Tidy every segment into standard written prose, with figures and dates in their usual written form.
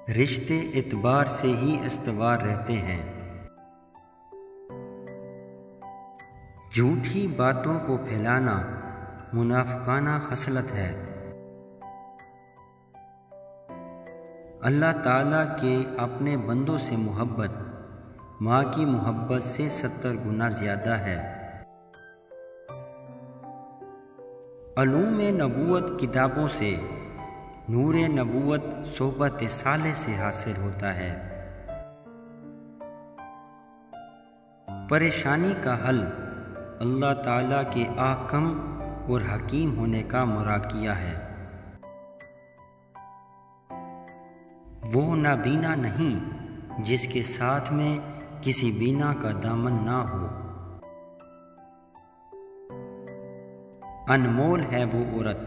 رشتے اعتبار سے ہی استوار رہتے ہیں۔ جھوٹی باتوں کو پھیلانا منافقانہ خصلت ہے۔ اللہ تعالیٰ کے اپنے بندوں سے محبت ماں کی محبت سے 70 گنا زیادہ ہے۔ علوم نبوت کتابوں سے، نور نبوت صحبت صالح سے حاصل ہوتا ہے۔ پریشانی کا حل اللہ تعالیٰ کے احکم اور حکیم ہونے کا مراقیہ ہے۔ وہ نابینا نہیں جس کے ساتھ میں کسی بینا کا دامن نہ ہو۔ انمول ہے وہ عورت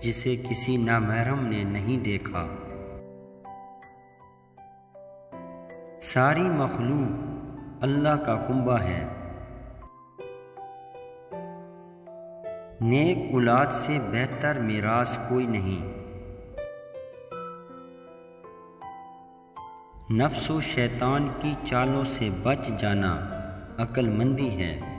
جسے کسی نامحرم نے نہیں دیکھا۔ ساری مخلوق اللہ کا کنبہ ہے۔ نیک اولاد سے بہتر میراث کوئی نہیں۔ نفس و شیطان کی چالوں سے بچ جانا عقل مندی ہے۔